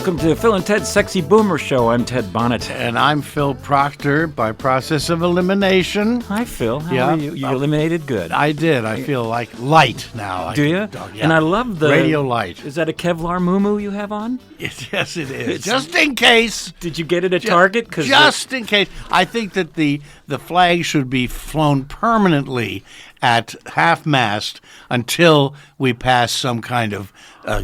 Welcome to Phil and Ted's Sexy Boomer Show. I'm Ted Bonnitt. And I'm Phil Proctor by process of elimination. Hi, Phil. How are you? You eliminated good. I did. I feel like light now. Do you? Yeah. And I love the... Radio light. Is that a Kevlar muumuu you have on? Yes, it is. Just in case. Did you get it at Target? Just in case. I think that the flag should be flown permanently at half-mast until we pass some kind of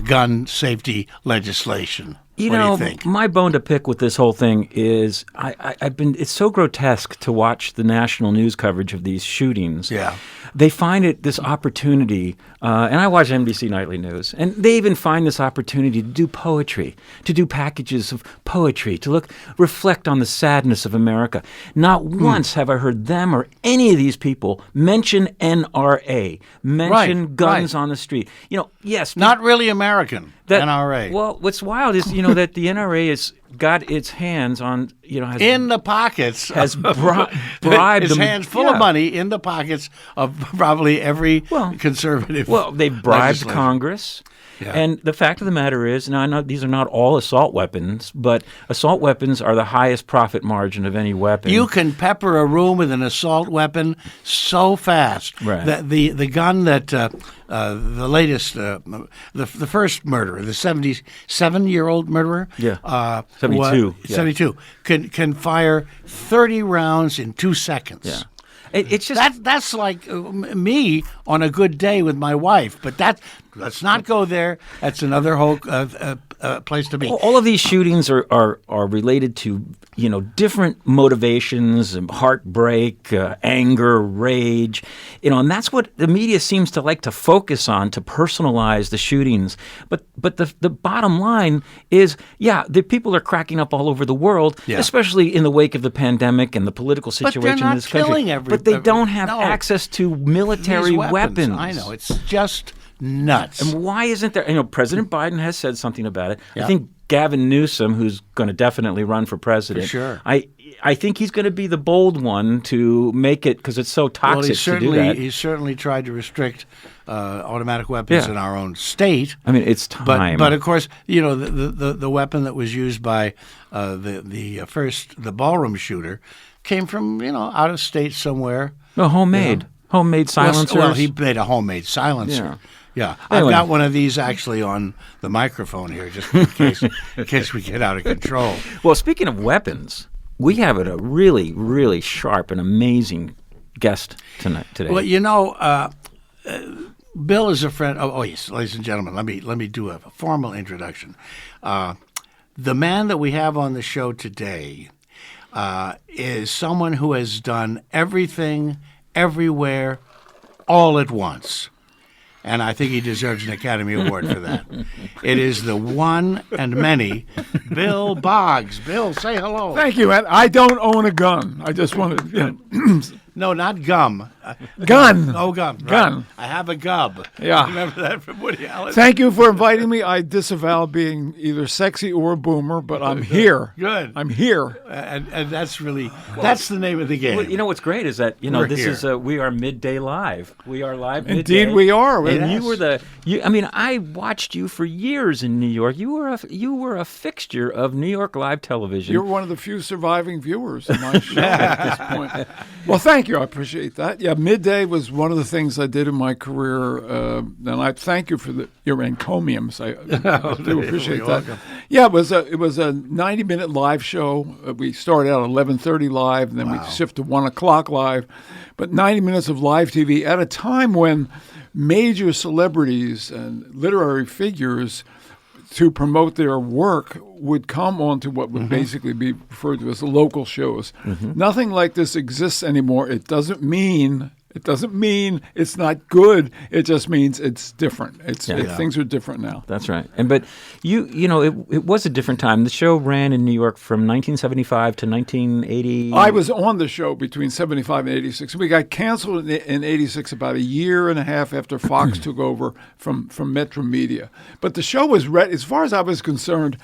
gun safety legislation. You what know, do you think? my bone to pick with this whole thing is it's so grotesque to watch the national news coverage of these shootings. Yeah. They find it this opportunity, and I watch NBC Nightly News, and they even find this opportunity to do poetry, to do packages of poetry, to reflect on the sadness of America. Not once have I heard them or any of these people mention NRA, mention guns on the street. You know, yes. Not really American, NRA. Well, what's wild is, that the NRA has got its hands on, has, in the pockets. Has bribed his them. hands full of money in the pockets of probably every conservative. Well, they bribed Congress. Yeah. And the fact of the matter is, now I know these are not all assault weapons, but assault weapons are the highest profit margin of any weapon. You can pepper a room with an assault weapon so fast. Right. That the gun that the latest, the first murderer, the 77-year-old murderer, 72, 72, can fire 30 rounds in 2 seconds. Yeah. It's just that's like me on a good day with my wife, but let's not go there. That's another whole place to be. All of these shootings are related to different motivations, heartbreak, anger, rage, and that's what the media seems to like to focus on, to personalize the shootings. But the bottom line is, the people are cracking up all over the world, especially in the wake of the pandemic and the political situation in this country. But they don't have access to military weapons. I know, it's just nuts. And why isn't there? President Biden has said something about it. I think Gavin Newsom, who's going to definitely run for president, for sure. I think he's going to be the bold one to make it, because it's so toxic to do that. He's certainly tried to restrict automatic weapons in our own state. I mean, it's time. But of course, the weapon that was used by the ballroom shooter came from out of state somewhere. No, homemade silencers. Well, he made a homemade silencer. Yeah. Anyway. I've got one of these actually on the microphone here, just in case we get out of control. Well, speaking of weapons, we have a really, really sharp and amazing guest today. Well, Bill is a friend. Oh, yes, ladies and gentlemen, let me do a formal introduction. The man that we have on the show today is someone who has done everything, everywhere, all at once. And I think he deserves an Academy Award for that. It is the one and many Bill Boggs. Bill, say hello. Thank you, Ed. I don't own a gun. I just want to... No, not gum. Gun. Oh, gum. Gun. Right. I have a gub. Yeah. Remember that from Woody Allen? Thank you for inviting me. I disavow being either sexy or a boomer, but I'm here. Good. I'm here. And that's really, that's the name of the game. Well, what's great is that, we are midday live. We are live midday. Indeed we are. And you were I watched you for years in New York. You were a fixture of New York live television. You're one of the few surviving viewers of my show at this point. Well, thank you. I appreciate that. Yeah, midday was one of the things I did in my career, and I thank you for your encomiums. I do appreciate that. Welcome. Yeah, it was a 90-minute live show. We started out at 11:30 live, and then we shifted to 1 o'clock live. But 90 minutes of live TV at a time when major celebrities and literary figures, to promote their work, would come onto what would basically be referred to as local shows. Nothing like this exists anymore. It doesn't mean it's not good. It just means it's different. Things are different now. That's right. But it was a different time. The show ran in New York from 1975 to 1980. I was on the show between 75 and 86. We got canceled in 86, about a year and a half after Fox took over from Metro Media. But the show was ready. As far as I was concerned,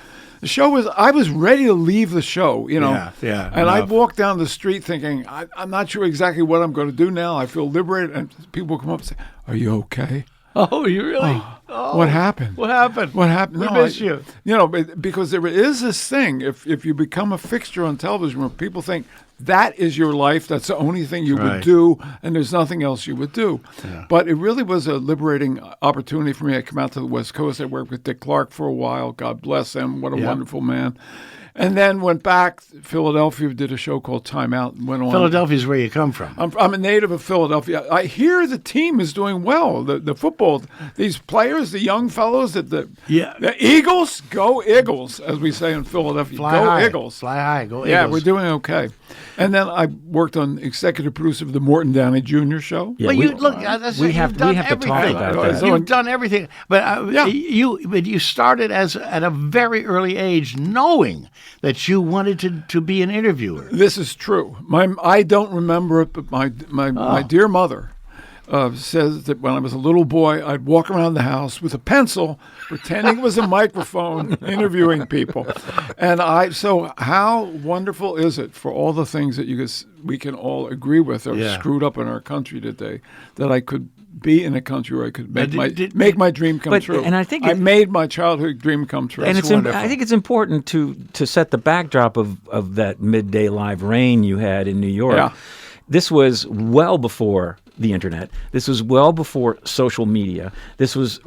I was ready to leave the show, And I walked down the street thinking, I'm not sure exactly what I'm going to do now. I feel liberated. And people come up and say, "Are you okay?" Oh, you really? What happened? What happened? What happened? We missed you. Because there is this thing. If you become a fixture on television where people think that is your life, that's the only thing you would do, and there's nothing else you would do. Yeah. But it really was a liberating opportunity for me. I come out to the West Coast. I worked with Dick Clark for a while. God bless him. What a wonderful man. And then went back to Philadelphia, did a show called Time Out, and went on. Philadelphia's where you come from. I'm a native of Philadelphia. I hear the team is doing well. The football, these players, the young fellows, the Eagles, go Eagles, as we say in Philadelphia. Fly go high. Eagles. Fly high, go Eagles. Yeah, we're doing okay. And then I worked on executive producer of the Morton Downey Jr. show. Yeah, well, we have to talk about that. You've done everything, but you started at a very early age, knowing that you wanted to be an interviewer. This is true. I don't remember it, but my dear mother says that when I was a little boy, I'd walk around the house with a pencil, pretending it was a microphone, interviewing people. And so how wonderful is it for all the things that we can all agree with are screwed up in our country today, that I could be in a country where I could make my dream come true. And I think I made my childhood dream come true. And I think it's important to set the backdrop of that midday live reign you had in New York. Yeah. This was well before the internet. This was well before social media. This was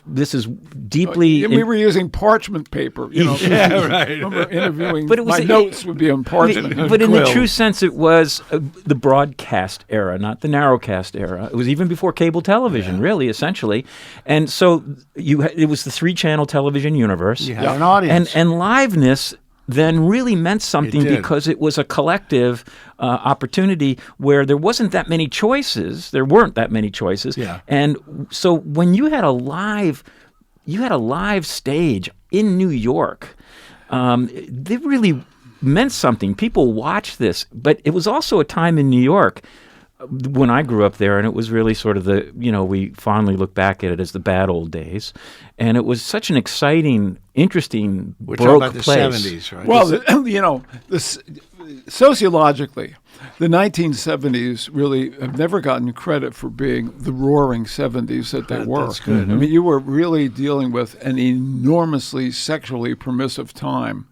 this is deeply. We were using parchment paper. Right. Remember interviewing. But my notes would be on parchment. But in the true sense, it was the broadcast era, not the narrowcast era. It was even before cable television, really, essentially. And so it was the 3-channel television universe. You had an audience, and liveness then really meant something because it was a collective opportunity where there weren't that many choices. Yeah. And so when you had a live stage in New York, it really meant something. People watched this, but it was also a time in New York when I grew up there, and it was really sort of we fondly look back at it as the bad old days, and it was such an exciting, interesting, We're broke talking about place. the 70s, right? Well, sociologically, the 1970s really have never gotten credit for being the roaring 70s that they were. That's good. I mean, you were really dealing with an enormously sexually permissive time.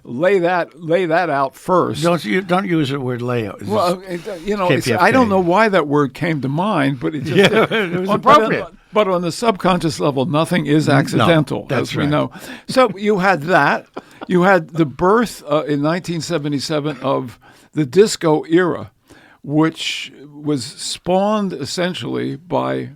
Lay that out first. Don't use the word layout. Well, I don't know why that word came to mind, but it just it was appropriate. But on the subconscious level, nothing is accidental, as we know. So you had that. You had the birth in 1977 of the disco era, which was spawned essentially by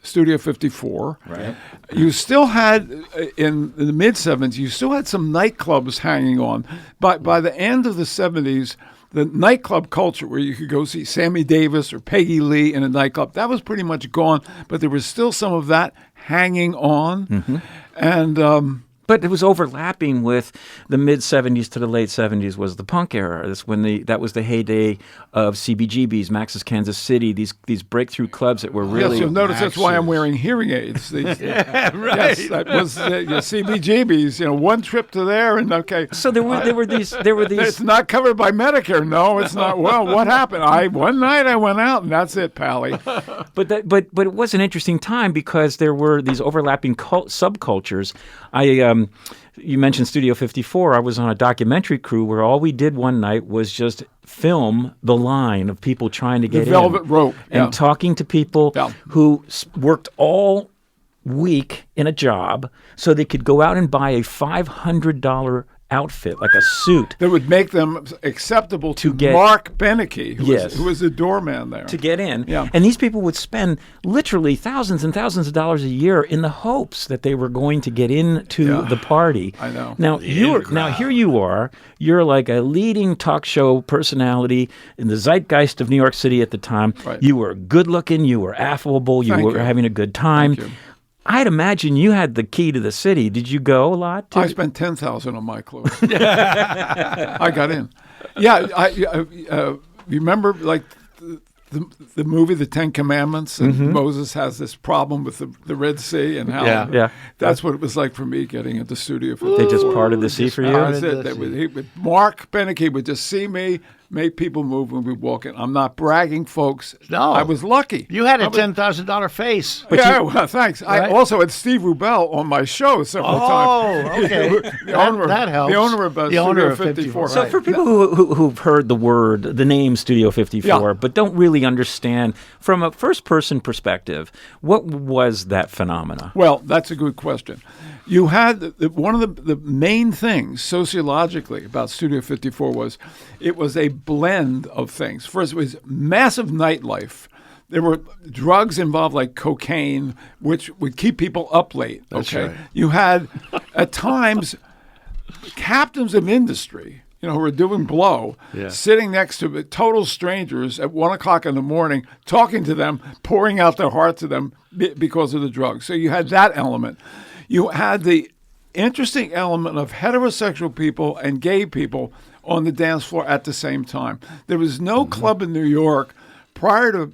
Studio 54. Right. You still had, in the mid-70s, you still had some nightclubs hanging on. By the end of the 70s, the nightclub culture where you could go see Sammy Davis or Peggy Lee in a nightclub, that was pretty much gone, but there was still some of that hanging on. Mm-hmm. And but it was overlapping with the mid-'70s to the late '70s was the punk era. That was the heyday of CBGBs, Max's Kansas City, these breakthrough clubs that were really. Yes, you'll notice that's why I'm wearing hearing aids. Yeah, right. Yes, that was CBGBs. One trip to there, and okay. So there were these. It's not covered by Medicare. No, it's not. Well, what happened? One night I went out, and that's it, Pally. But it was an interesting time because there were these overlapping subcultures. You mentioned Studio 54. I was on a documentary crew where all we did one night was just film the line of people trying to get the velvet rope and talking to people who worked all week in a job so they could go out and buy a $500 outfit, like a suit. That would make them acceptable to Mark Beneke, who was the doorman there. To get in. Yeah. And these people would spend literally thousands and thousands of dollars a year in the hopes that they were going to get into the party. I know. Now, here you are. You're like a leading talk show personality in the zeitgeist of New York City at the time. Right. You were good looking. You were affable. You were having a good time. Thank you. I'd imagine you had the key to the city. Did you go a lot? I spent $10,000 on my clothes. I got in. Yeah, you remember like the movie The Ten Commandments, and Moses has this problem with the Red Sea and how that's what it was like for me getting into Studio 54. They just parted the sea for you? That's it. Mark Beneke would just see me, make people move when we walk in. I'm not bragging, folks. No. I was lucky. You had a $10,000 face. Well, thanks. Right? I also had Steve Rubel on my show several times. Oh, okay. that helps. The owner of Studio 54. So for people who've heard the name Studio 54, but don't really understand, from a first-person perspective, what was that phenomena? Well, that's a good question. You had one of the main things sociologically about Studio 54 was it was a blend of things. First, it was massive nightlife. There were drugs involved like cocaine, which would keep people up late. That's right. You had, at times, captains of industry, who were doing blow, sitting next to total strangers at 1 o'clock in the morning, talking to them, pouring out their heart to them because of the drugs. So you had that element. You had the interesting element of heterosexual people and gay people on the dance floor at the same time. There was no club in New York prior to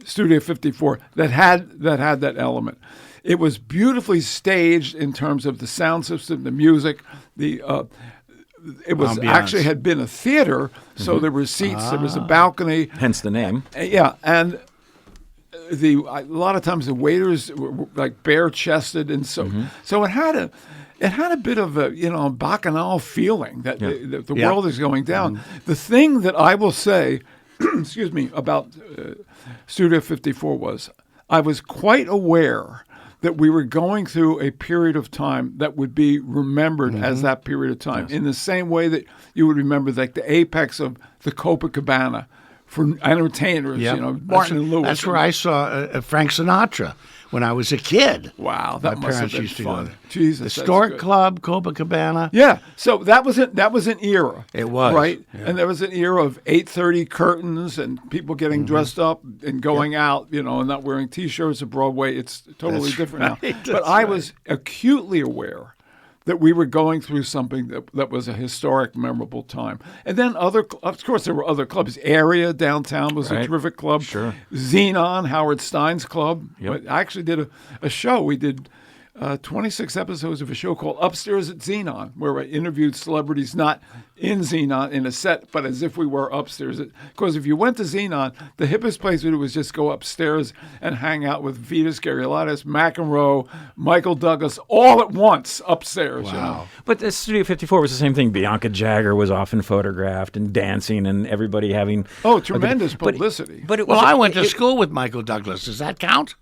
Studio 54 that had that element. It was beautifully staged in terms of the sound system, the music, it was Ambiance. Actually had been a theater, so there were seats, there was a balcony. Hence the name. Yeah, and a lot of times the waiters were like bare-chested, and so it had a bit of a bacchanal feeling that the world is going down. The thing that I will say, excuse me, about Studio 54 was I was quite aware that we were going through a period of time that would be remembered as that period of time, in the same way that you would remember like the apex of the Copacabana for entertainers, Martin and Lewis. That's where I saw Frank Sinatra when I was a kid. Wow, that must have been fun. Jesus, the Stork Club, Copacabana. Yeah, so that was an era. It was, right, yeah. And there was an era of 8:30 curtains and people getting dressed up and going out, and not wearing T-shirts at Broadway. It's totally different now. But I was acutely aware that we were going through something that was a historic, memorable time. And then of course, there were other clubs. Area downtown was a terrific club. Sure. Xenon, Howard Stein's club. Yep. I actually did a show. We did 26 episodes of a show called Upstairs at Xenon, where I interviewed celebrities not in Xenon in a set, but as if we were upstairs. Because if you went to Xenon, the hippest place to do was just go upstairs and hang out with Vitas Gerulaitis, McEnroe, Michael Douglas, all at once upstairs. Wow. But the Studio 54 was the same thing. Bianca Jagger was often photographed and dancing and everybody having... Oh, tremendous publicity. But it was... I went to school with Michael Douglas. Does that count?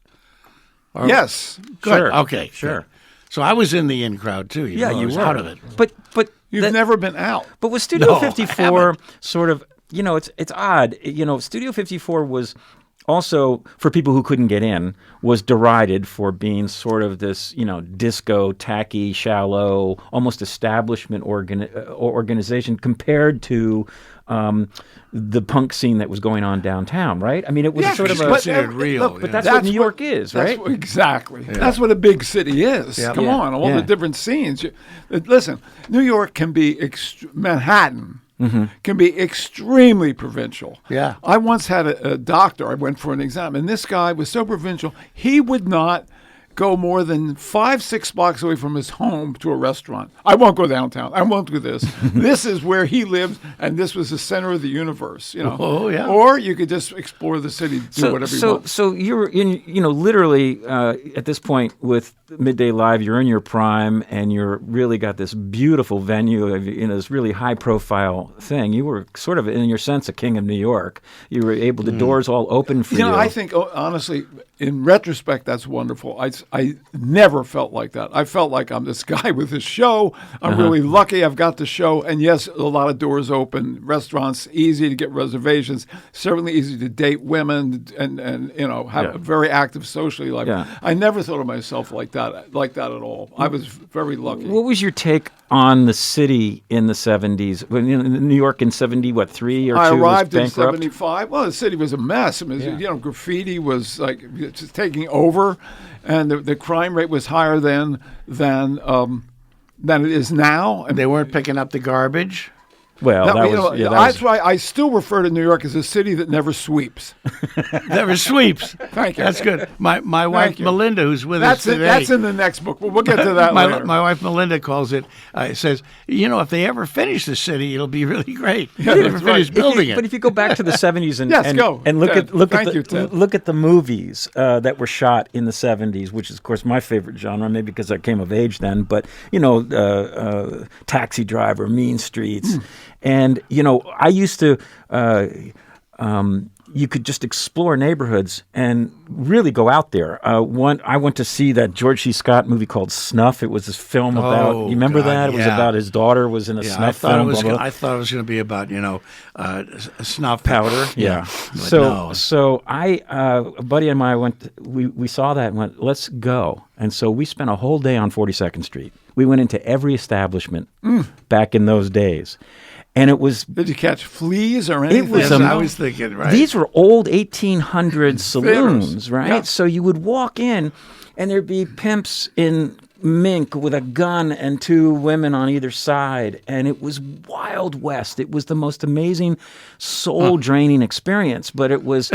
Yes. Good. Sure. Okay. Sure. Good. So I was in the in crowd too. Yeah, you were out of it. But You've never been out. But with Studio No, 54, sort of, it's odd. Studio 54 was also, for people who couldn't get in, was derided for being sort of this, disco, tacky, shallow, almost establishment organization compared to the punk scene that was going on downtown, right? I mean, it was sort of considered real. Look, but that's what New York is, right? Exactly. Yeah. That's what a big city is. Yep. Come on, all the different scenes. Listen, New York can be Manhattan. Can be extremely provincial. Yeah. I once had a doctor, I went for an exam, and this guy was so provincial, he would not go more than 5-6 blocks away from his home to a restaurant. I won't go downtown. I won't do this. This is where he lived, and this was the center of the universe. Oh, yeah. Or you could just explore the city, do whatever you want. So you're in, literally at this point with Midday Live, you're in your prime, and you're really got this beautiful venue, this really high-profile thing. You were sort of, in your sense, a king of New York. You were able, the doors all open for you. I think, honestly, in retrospect, that's wonderful. I never felt like that. I felt like I'm this guy with this show. I'm really lucky I've got the show. And yes, a lot of doors open, restaurants, easy to get reservations, certainly easy to date women and have a very active socially life. Yeah. I never thought of myself like that at all. I was very lucky. What was your take on the city in the 70s? When New York in 73 or 2 I arrived was in bankrupt? 75. Well, the city was a mess. I mean, graffiti was like just taking over, and the crime rate was higher than it is now. And they weren't picking up the garbage. Well, that's why I still refer to New York as a city that never sweeps. Never sweeps. Thank you. That's good. My wife Melinda, who's with us today. That's in the next book. We'll get to that later. My wife Melinda calls it. Says, if they ever finish the city, it'll be really great. Yeah, if they finish building it. But if you go back to the 70s and look at the movies that were shot in the 70s, which is of course my favorite genre, maybe because I came of age then. But Taxi Driver, Mean Streets. And, I used to, you could just explore neighborhoods and really go out there. I went to see that George C. Scott movie called Snuff. It was this film about, you remember that? It was about his daughter was in a snuff film. I thought it was going to be about, snuff powder. Yeah. So a buddy and I we saw that and went, let's go. And so we spent a whole day on 42nd Street. We went into every establishment back in those days. And it was... Did you catch fleas or anything? It was, I was thinking, right? These were old 1800 saloons, right? Yeah. So you would walk in, and there'd be pimps in mink with a gun and two women on either side. And it was Wild West. It was the most amazing, soul-draining experience. But it was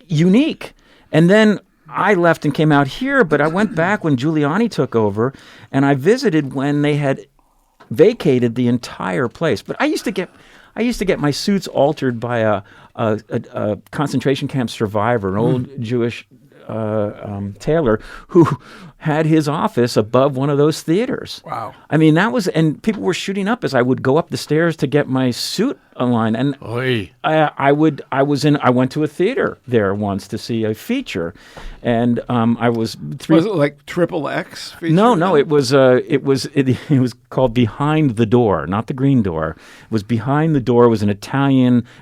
unique. And then I left and came out here, but I went back when Giuliani took over, and I visited when they had vacated the entire place. But I used to get my suits altered by a concentration camp survivor, an old Jewish tailor who had his office above one of those theaters. Wow. I mean, and people were shooting up as I would go up the stairs to get my suit aligned. And I went to a theater there once to see a feature, and I was Was it like XXX feature? No, it was called Behind the Door, not the Green Door. It was Behind the Door. It was it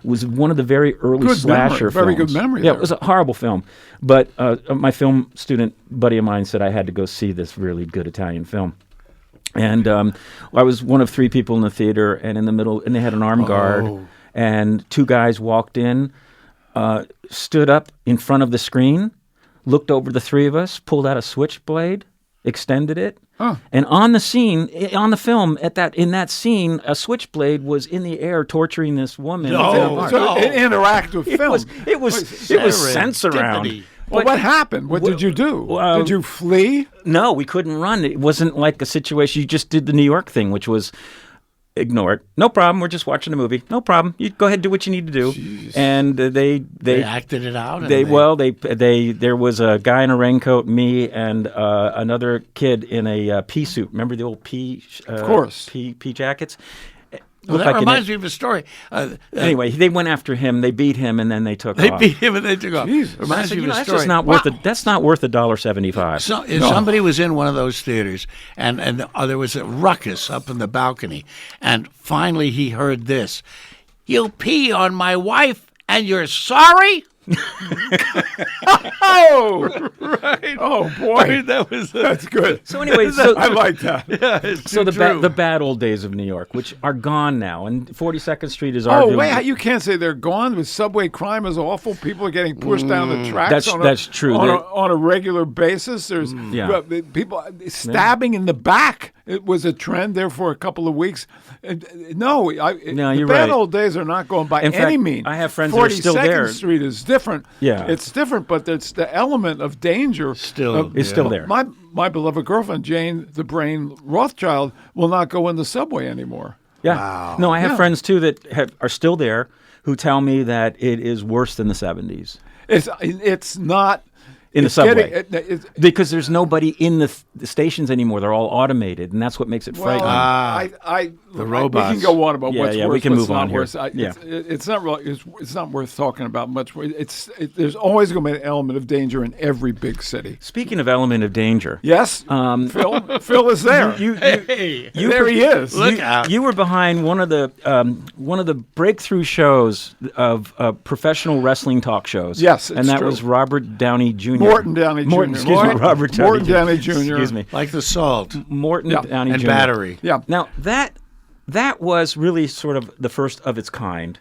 was one of the very early slasher films. Very good memory. Yeah, there. it was a horrible film, but my film student buddy of mine said I had to go see this really good Italian film. And I was one of three people in the theater, and in the middle, and they had an armed guard, and two guys walked in, stood up in front of the screen, looked over the three of us, pulled out a switchblade, extended it, and on the film, in that scene, a switchblade was in the air torturing this woman. So an interactive film. It was sense around. Well, what happened? What did you do? Did you flee? No, we couldn't run. It wasn't like a situation. You just did the New York thing, which was ignore it. No problem. We're just watching a movie. No problem. You go ahead, do what you need to do. Jeez. And they acted it out. There was a guy in a raincoat, me, and another kid in a pea suit. Remember the old pea? Of course. Pea jackets. Well, that reminds me of a story. Anyway, they went after him, they beat him, and then they took off. They beat him and they took off. Jesus. Reminds me of a that's story. just not worth it. That's not worth $1.75. Somebody was in one of those theaters, and there was a ruckus up in the balcony, and finally he heard this: "You pee on my wife, and you're sorry." Oh, right. Oh boy, that's good. So anyway, I like that. Yeah, so the bad old days of New York, which are gone now, and 42nd Street is arguably. Oh wait, you can't say they're gone. With subway crime is awful. People are getting pushed down the tracks. That's true. On a regular basis. There's people stabbing in the back. It was a trend there for a couple of weeks. You're the bad old days are not going by any means. I have friends that are still there. 42nd Street is different. Yeah, it's different, but it's the element of danger is still there. My beloved girlfriend Jane the Brain Rothschild will not go in the subway anymore. Yeah, wow. No, I have friends too that are still there who tell me that it is worse than the 70s. It's not. In the subway. Because there's nobody in the stations anymore. They're all automated, and that's what makes it frightening. The robots. We can go on about what's worse. We can move on here. It's not really. It's not worth talking about much. There's always going to be an element of danger in every big city. Speaking of element of danger, yes, Phil is there. There he is. Look out! You were behind one of the breakthrough shows of professional wrestling talk shows. Yes, and that was Robert Downey Jr. Morton Downey Jr. Robert Downey Jr. Excuse me. Like the salt. Morton Downey and Jr. Battery. Yeah. Now, that was really sort of the first of its kind.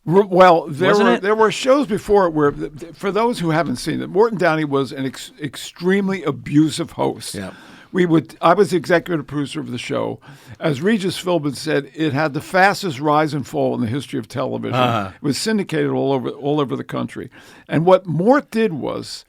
Well, there were shows before it where, for those who haven't seen it, Morton Downey was an extremely abusive host. Yeah. I was the executive producer of the show. As Regis Philbin said, it had the fastest rise and fall in the history of television. It was syndicated all over the country. And what Mort did was,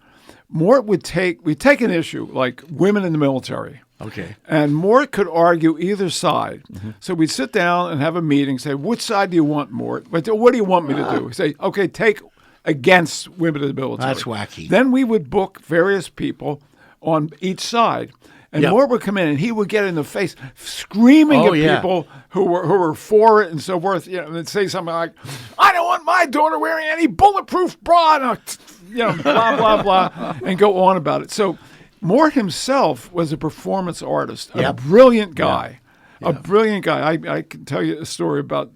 we'd take an issue like women in the military. Okay. And Mort could argue either side. So we'd sit down and have a meeting, say, which side do you want, Mort? What do you want me to do? Say, okay, take against women in the military. That's wacky. Then we would book various people on each side. And Mort would come in and he would get in the face screaming at people who were for it and so forth, and say something like, I don't want my daughter wearing any bulletproof bra, blah, blah, blah, and go on about it. So Mort himself was a performance artist, a brilliant guy, a brilliant guy. I can tell you a story about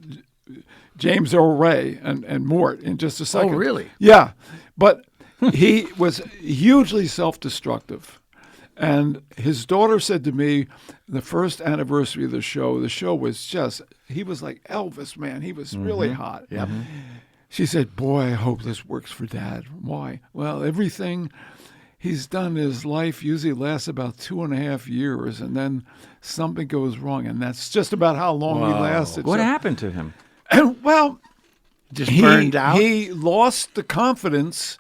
James Earl Ray and Mort in just a second. Oh, really? Yeah. But he was hugely self-destructive. And his daughter said to me, the first anniversary of the show was just, he was like Elvis, man. He was really hot. Yep. She said, boy, I hope this works for Dad. Why? Well, everything he's done in his life usually lasts about 2.5 years, and then something goes wrong, and that's just about how long he lasted. What happened to him? And, well, just burned out? He lost the confidence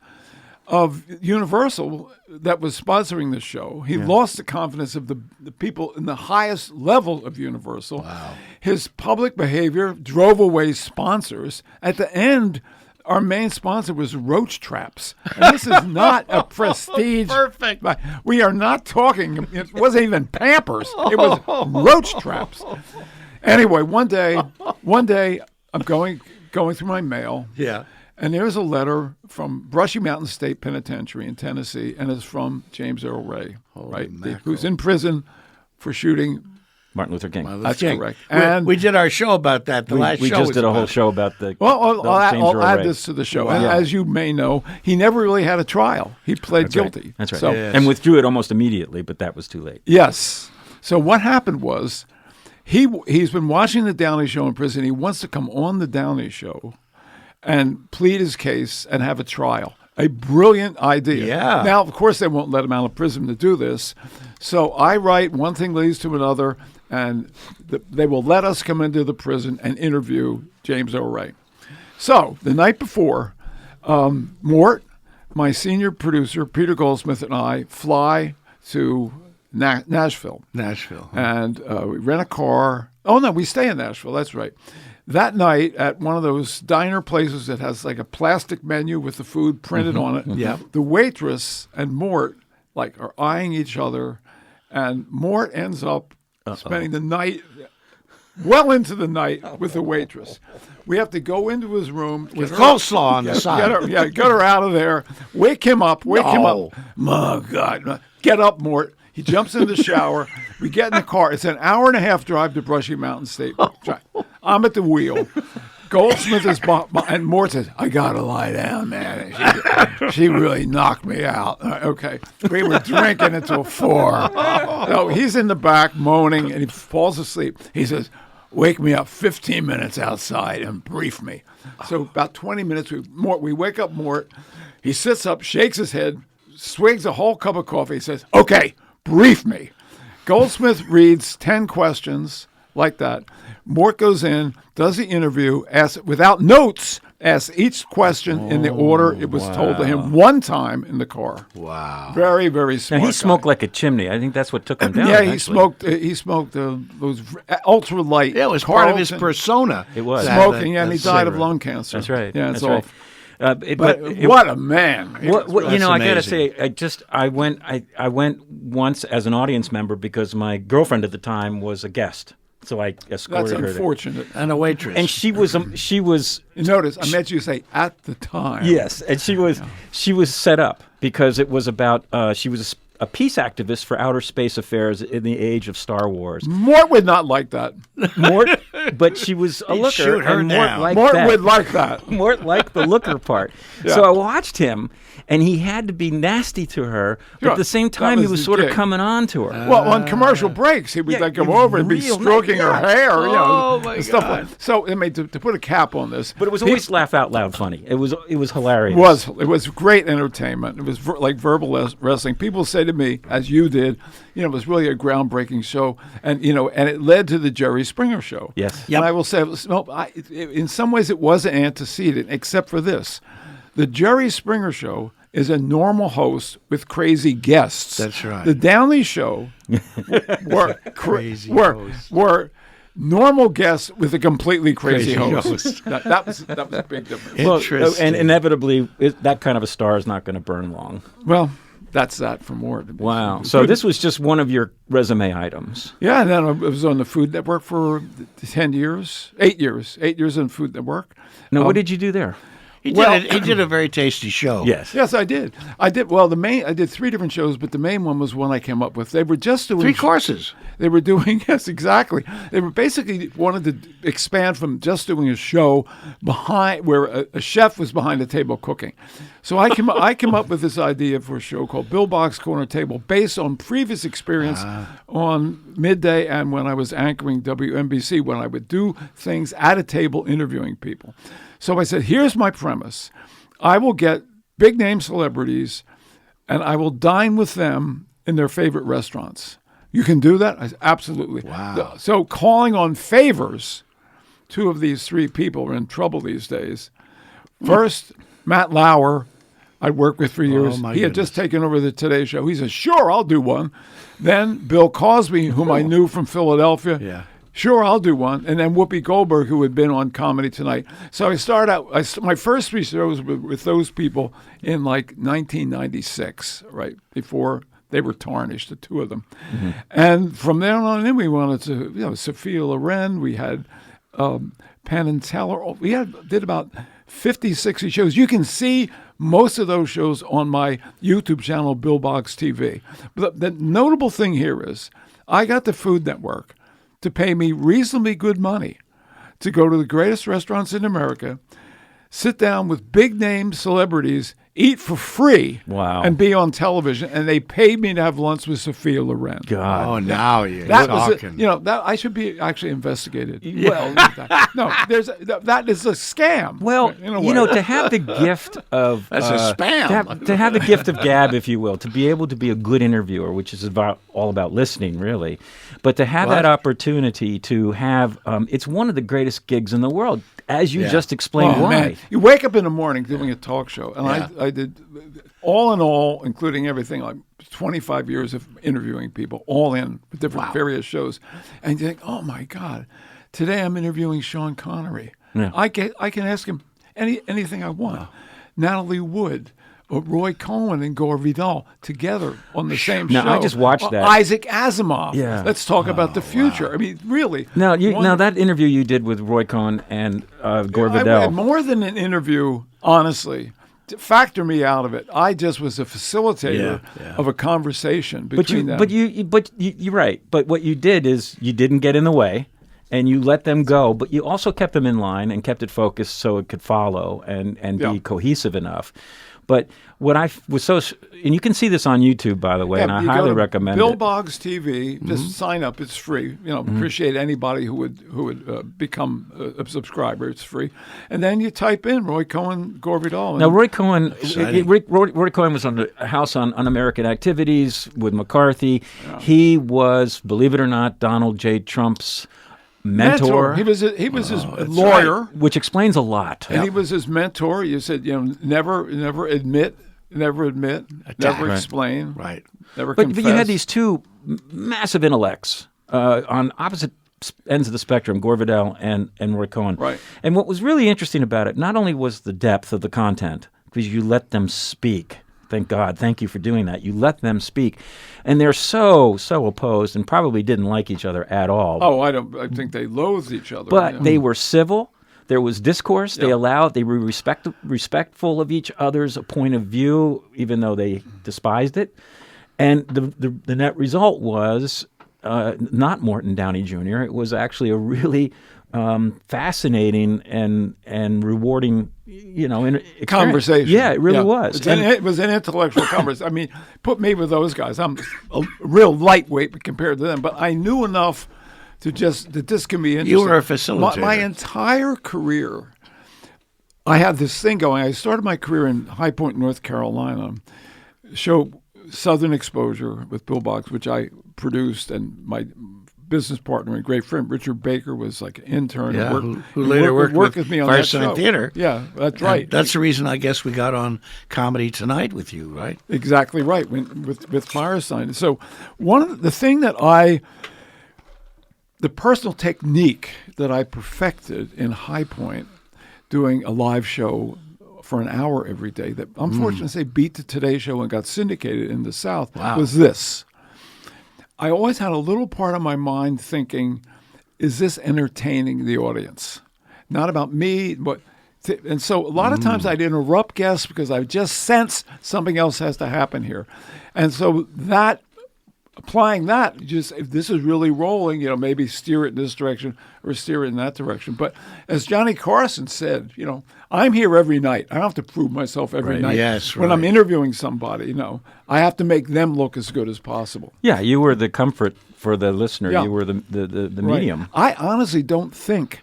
of Universal that was sponsoring the show. He lost the confidence of the people in the highest level of Universal. Wow. His public behavior drove away sponsors. At the end, our main sponsor was Roach Traps. And this is not a prestige. Perfect. We are not talking, it wasn't even Pampers. It was Roach Traps. Anyway, one day I'm going through my mail. Yeah. And there's a letter from Brushy Mountain State Penitentiary in Tennessee, and it's from James Earl Ray, who's in prison for shooting Martin Luther King. That's correct. And we did our show about that. The last we show just was did a whole about show about the. Well, I'll add this to the show. Wow. And as you may know, he never really had a trial. He pled guilty. Right. That's right. So, And withdrew it almost immediately, but that was too late. Yes. So what happened was he's been watching the Downey Show in prison. He wants to come on the Downey Show and plead his case and have a trial. A brilliant idea. Yeah. Now, of course, they won't let him out of prison to do this. So I write, one thing leads to another, and they will let us come into the prison and interview James Earl Ray. So the night before, Mort, my senior producer, Peter Goldsmith, and I fly to Nashville. And we rent a car. Oh, no, we stay in Nashville. That's right. That night at one of those diner places that has like a plastic menu with the food printed on it, the waitress and Mort are eyeing each other, and Mort ends up spending the night, well into the night, with the waitress. We have to go into his room with coleslaw on the side. Get her out of there. Wake him up. My God. Get up, Mort. He jumps in the shower. We get in the car. It's an 1.5-hour drive to Brushy Mountain State. I'm at the wheel. Goldsmith is and Mort says, I got to lie down, man. She really knocked me out. Okay. We were drinking until 4. No, he's in the back moaning, and he falls asleep. He says, wake me up 15 minutes outside and brief me. So about 20 minutes, we wake up Mort. He sits up, shakes his head, swigs a whole cup of coffee. He says, okay, brief me. Goldsmith reads 10 questions like that. Mort goes in, does the interview, asks without notes, asks each question in the order it was told to him one time in the car. Wow. Very, very smart. Now, he smoked like a chimney. I think that's what took him down. Yeah, eventually. he smoked those ultra light. Yeah, it was part of his persona. It was. Smoking, and he died of lung cancer. That's right. Yeah, that's all. right. But what a man! What, I got to say, I went once as an audience member because my girlfriend at the time was a guest, so I escorted her. That's unfortunate. And a waitress. And she was. You notice I meant you say at the time. Yes, and she was set up because it was about she was a peace activist for outer space affairs in the age of Star Wars. Mort would not like that. Mort, but she was a looker. Shoot her and down. Mort would like that. Mort liked the looker part. So I watched him, and he had to be nasty to her, but at the same time, he was sort of coming on to her. Well, on commercial breaks, he would come over and be stroking her hair, Oh, my stuff God. So, I mean, to put a cap on this. But it was always laugh out loud funny. It was hilarious. It was great entertainment. It was like verbal wrestling. People say to me, as you did, it was really a groundbreaking show, and and it led to the Jerry Springer Show. Yes. And I will say, in some ways, it was an antecedent, except for this: the Jerry Springer Show is a normal host with crazy guests. That's right. The Downey Show were normal guests with a completely crazy host. That was a big difference. Well, and inevitably, that kind of a star is not going to burn long. Well, that's that for more. Wow. So this was just one of your resume items. Yeah, and then I was on the Food Network for 8 years on Food Network. Now, what did you do there? He did a very tasty show. Yes, I did. I did 3 different shows, but the main one was one I came up with. They were just doing 3 courses. They were doing, yes, exactly. They were basically wanted to expand from just doing a show where a chef was behind the table cooking. So I came up with this idea for a show called Bill Boggs' Corner Table, based on previous experience on Midday and when I was anchoring WNBC, when I would do things at a table interviewing people. So I said, here's my premise. I will get big-name celebrities, and I will dine with them in their favorite restaurants. You can do that? I said, absolutely. Wow. So calling on favors, 2 of these 3 people are in trouble these days. First, Matt Lauer, I'd worked with for years. He had just taken over the Today Show. He said, sure, I'll do one. Then Bill Cosby, whom I knew from Philadelphia. Yeah. Sure, I'll do one. And then Whoopi Goldberg, who had been on Comedy Tonight. So I started out, my first 3 shows were with those people in like 1996, right, before they were tarnished, the 2 of them. Mm-hmm. And from there on in, we wanted to, Sophia Loren, we had Penn and Teller. We did about 50, 60 shows. You can see most of those shows on my YouTube channel, BillBoggsTV. But the notable thing here is I got the Food Network to pay me reasonably good money to go to the greatest restaurants in America, sit down with big-name celebrities, eat for free, and be on television. And they paid me to have lunch with Sophia Loren. God. Oh, now you're talking. That I should be actually investigated. Well, no, that is a scam. Well, to have the gift of that's a spam. To have the gift of gab, if you will, to be able to be a good interviewer, which is all about listening, really, but to have that opportunity to have, it's one of the greatest gigs in the world, as you just explained why. Man. You wake up in the morning doing a talk show, and I did, all in all, including everything, like 25 years of interviewing people, all in, with different various shows. And you think, oh, my God, today I'm interviewing Sean Connery. Yeah. I can ask him anything I want. Wow. Natalie Wood, Roy Cohen and Gore Vidal together on the same show. I just watched that. Isaac Asimov. Yeah. Let's talk about the future. Wow. I mean, really. Now that interview you did with Roy Cohen and Gore Vidal. I had more than an interview, honestly. To factor me out of it, I just was a facilitator of a conversation between them. But you're right. But what you did is you didn't get in the way, and you let them go. But you also kept them in line and kept it focused so it could follow and be cohesive enough. But what I was so, and you can see this on YouTube, by the way, and I highly recommend Bill it. Boggs TV. Just sign up; it's free. Appreciate anybody who would become a subscriber. It's free, and then you type in Roy Cohen, Gore Vidal. Now, Roy Cohen, Roy Cohen was on the House on Un-American Activities with McCarthy. Yeah. He was, believe it or not, Donald J. Trump's mentor. He was his lawyer, right. Which explains a lot. And he was his mentor. You said, never admit, never explain, right? Never confess. But you had these 2 massive intellects on opposite ends of the spectrum, Gore Vidal and Roy Cohen. Right. And what was really interesting about it, not only was the depth of the content, because you let them speak. Thank God. Thank you for doing that. You let them speak. And they're so opposed and probably didn't like each other at all. Oh, I think they loathed each other. But they were civil. There was discourse. They were respectful of each other's point of view, even though they despised it. And the net result was not Morton Downey Jr. It was actually a really fascinating and rewarding, conversation. Yeah, it really was. It was an intellectual conversation. I mean, put me with those guys. I'm a real lightweight compared to them, but I knew enough that this can be interesting. You were a facilitator. My entire career, I had this thing going. I started my career in High Point, North Carolina. Show Southern Exposure with Bill Boggs, which I produced, and my business partner and great friend Richard Baker was like an intern. Who later worked with me on Firesign Theater. Yeah, that's right. And that's the reason I guess we got on Comedy Tonight with you, right? Exactly right, with Firesign. So the personal technique that I perfected in High Point, doing a live show for an hour every day, that I'm fortunate to say beat the Today Show and got syndicated in the South, was this. I always had a little part of my mind thinking, is this entertaining the audience? Not about me, but... And so a lot of times I'd interrupt guests because I just sense something else has to happen here. And so applying that, just if this is really rolling, maybe steer it in this direction or steer it in that direction. But as Johnny Carson said, I'm here every night. I don't have to prove myself every night. Yes, when I'm interviewing somebody, I have to make them look as good as possible. Yeah, you were the comfort for the listener. Yeah. You were the medium. I honestly don't think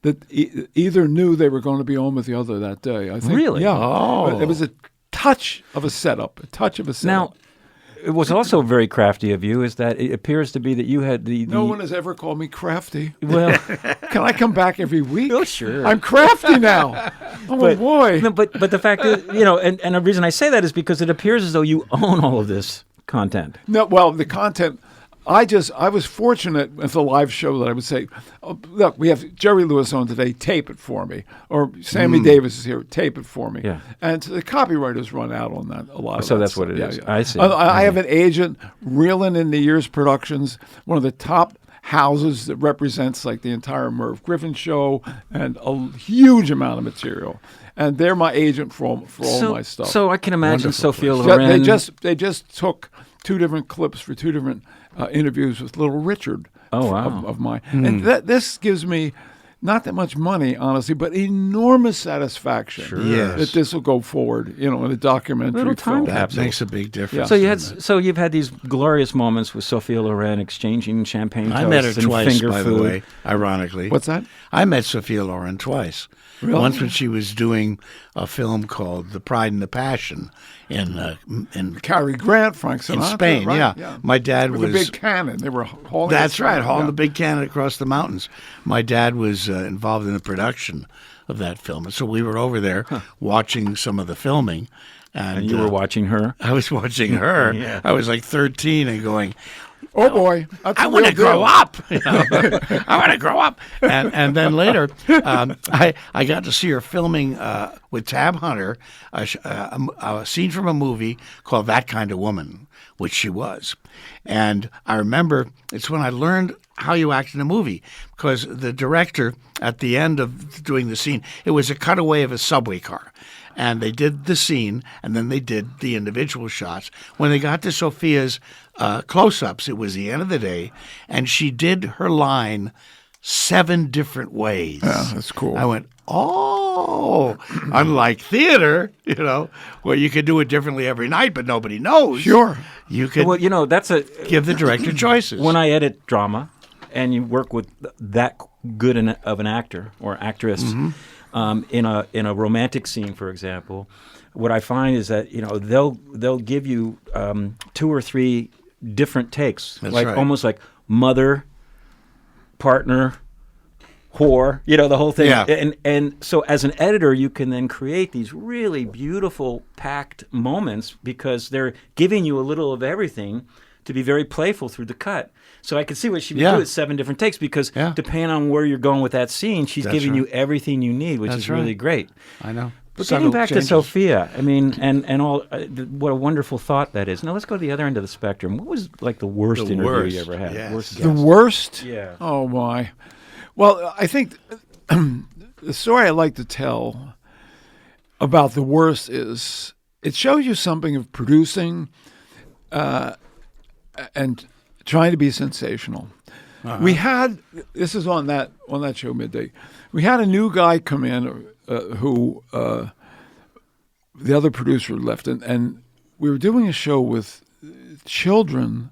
that either knew they were going to be on with the other that day. I think, Really? Yeah. Oh. It was a touch of a setup. Now, it was also very crafty of you, is that it appears to be that you had the No one has ever called me crafty. well, Can I come back every week? Oh, sure. I'm crafty now. Oh, boy. No, but the fact is, and the reason I say that is because it appears as though you own all of this content. No, well, the content, I was fortunate with the live show that I would say, look, we have Jerry Lewis on today, tape it for me. Or Sammy Davis is here, tape it for me. Yeah. And the copywriters run out on that a lot. So of that's that what stuff. it is. Yeah. I see. I have an agent reeling in the Years Productions, one of the top houses that represents like the entire Merv Griffin show and a huge amount of material. And they're my agent for all my stuff. So I can imagine Wonderful Sophia place. Loren. They just took 2 different clips for 2 different interviews with Little Richard. Oh, wow. Of mine, and this gives me not that much money, honestly, but enormous satisfaction. Sure. Yes. That this will go forward, in a documentary Little time film. That capsule. makes a big difference. So you've had these glorious moments with Sophia Loren exchanging champagne toasts I met her and twice, finger by food. the way, ironically. What's that? I met Sophia Loren twice. Really? Once when she was doing a film called The Pride and the Passion in Cary Grant, Frank Sinatra, Spain. right? Yeah. My dad With was the big cannon. They were hauling. That's it right, down. hauling Yeah. the big cannon across the mountains. My dad was involved in the production of that film, and so we were over there watching some of the filming. And you were watching her. I was watching her. Yeah. I was like 13 and going, Oh boy, that's I a want real to grow deal. up. I want to grow up. And then later, I got to see her filming with Tab Hunter a scene from a movie called That Kind of Woman, which she was. And I remember it's when I learned how you act in a movie, because the director, at the end of doing the scene, it was a cutaway of a subway car. And they did the scene, and then they did the individual shots. When they got to Sophia's close-ups, it was the end of the day, and she did her line 7 different ways. Yeah, that's cool. I went, oh, unlike theater, where you could do it differently every night, but nobody knows. Sure. You could Well, that's a give the director choices. when I edit drama, and you work with that good of an actor or actress. Mm-hmm. In a romantic scene, for example, what I find is that they'll give you 2 or 3 different takes, That's like right. almost like mother, partner, whore, the whole thing. Yeah. And so as an editor, you can then create these really beautiful packed moments because they're giving you a little of everything to be very playful through the cut. So I could see what she would do at 7 different takes because depending on where you're going with that scene, she's giving you everything you need, which is really great. I know. But Subtle getting back changes. to Sophia, I mean, and all, what a wonderful thought that is. Now let's go to the other end of the spectrum. What was like the worst The interview worst, you ever had? yes. Worst The guest? worst? Yeah. Oh, my. Well, I think the story I like to tell about the worst is it shows you something of producing and trying to be sensational. We had, this is on that show Midday, we had a new guy come in who the other producer left, and we were doing a show with children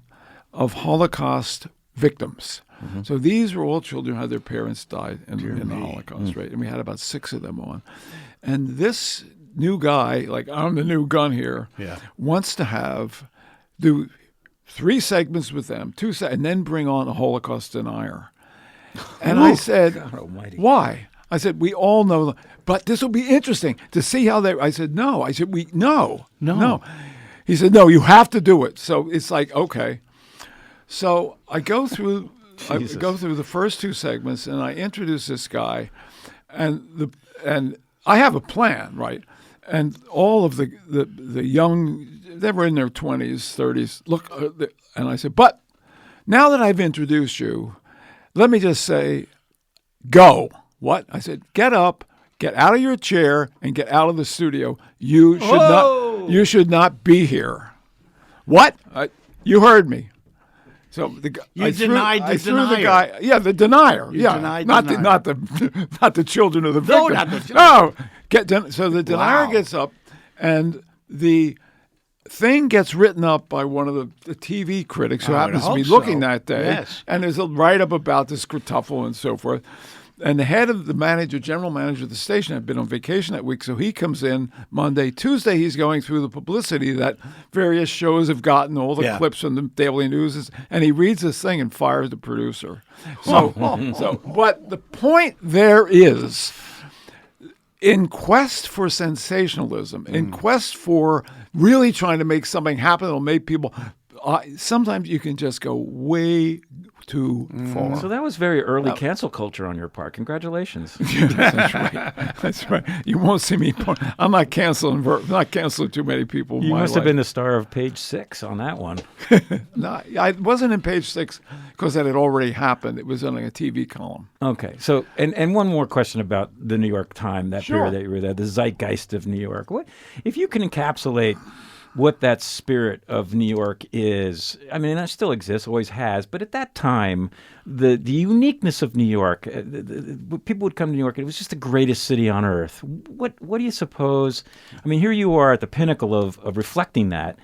of Holocaust victims. Mm-hmm. So these were all children who had their parents died in the Holocaust, right? And we had about 6 of them on. And this new guy, like I'm the new gun here, wants to have do 3 segments with them, and then bring on a Holocaust denier. And I said, God almighty. why? I said, we all know, but this will be interesting to see how they. I said, no. I said, no. He said, no, you have to do it. So it's like, okay. So I go through the first 2 segments, and I introduce this guy, and I have a plan, right? And all of the young, they were in their 20s, 30s. Look, and I said, but now that I've introduced you, let me just say, go. What? I said, get up, get out of your chair, and get out of the studio. You should not be here. What? You heard me. So You denied the denier. The guy, yeah, the denier. You yeah, denied not denier. not the children of the No, victim. not the children. No, so the denier Wow. gets up, and the thing gets written up by one of the TV critics who I would happens to be hope looking so. that day. Yes. And there's a write-up about this kerfuffle and so forth. And the head of general manager of the station had been on vacation that week, so he comes in Monday. Tuesday, he's going through the publicity that various shows have gotten, all the clips from the Daily News, and he reads this thing and fires the producer. But the point there is, in quest for sensationalism, in quest for really trying to make something happen that will make people, sometimes you can just go way too far. So that was very early cancel culture on your part. Congratulations. That's right. That's right. You won't see me. I'm not canceling too many people. You must have been the star of Page 6 on that one. No, I wasn't in Page 6 because that had already happened. It was on a TV column. Okay. So, and one more question about the New York Time, that Sure. period that you were there, the zeitgeist of New York. What if you can encapsulate what that spirit of New York is? I mean, that still exists, always has. But at that time, the uniqueness of New York, people would come to New York, and it was just the greatest city on earth. What do you suppose? I mean, here you are at the pinnacle of reflecting that.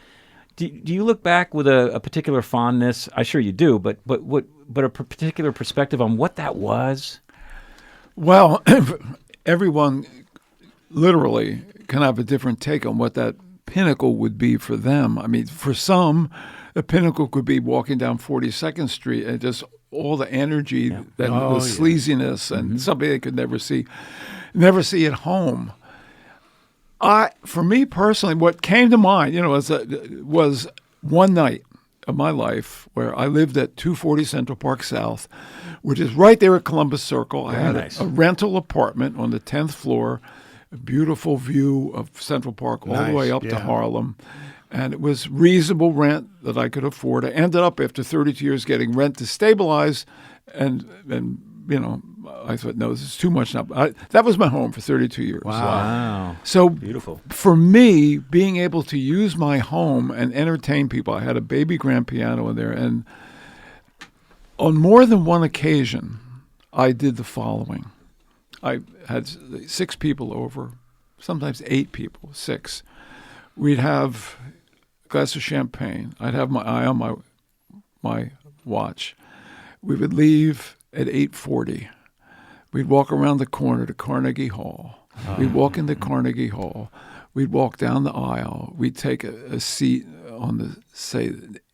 Do you look back with a particular fondness? I'm sure you do, but a particular perspective on what that was? Well, everyone literally can have a different take on what that pinnacle would be for them. I mean, for some, the pinnacle could be walking down 42nd Street and just all the energy, that sleaziness, and something they could never see at home. For me personally, what came to mind, was one night of my life where I lived at 240 Central Park South, which is right there at Columbus Circle. I had a rental apartment on the 10th floor, a beautiful view of Central Park all the way up to Harlem. And it was reasonable rent that I could afford. I ended up, after 32 years, getting rent to stabilize. And I thought, no, this is too much now. That was my home for 32 years. Wow. So Beautiful. For me, being able to use my home and entertain people, I had a baby grand piano in there. And on more than one occasion, I did the following. I had 6 people over, sometimes 8 people, 6. We'd have a glass of champagne. I'd have my eye on my watch. We would leave at 8:40. We'd walk around the corner to Carnegie Hall. We'd walk into Carnegie Hall. We'd walk down the aisle. We'd take a seat on the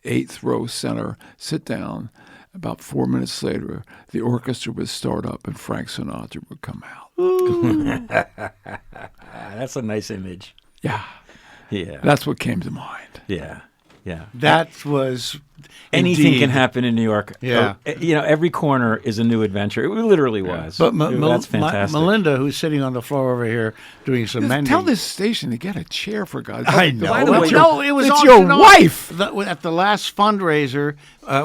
8th row center, sit down. About 4 minutes later, the orchestra would start up and Frank Sinatra would come out. That's a nice image. Yeah. Yeah. That's what came to mind. Yeah. Yeah. That was Anything indeed. can happen in New York. Yeah. Every corner is a new adventure. It literally was. But That's fantastic. Melinda, who's sitting on the floor over here doing some mending. Tell this station to get a chair, for God's sake. I know. By the way, It was it's all, your wife. At the last fundraiser,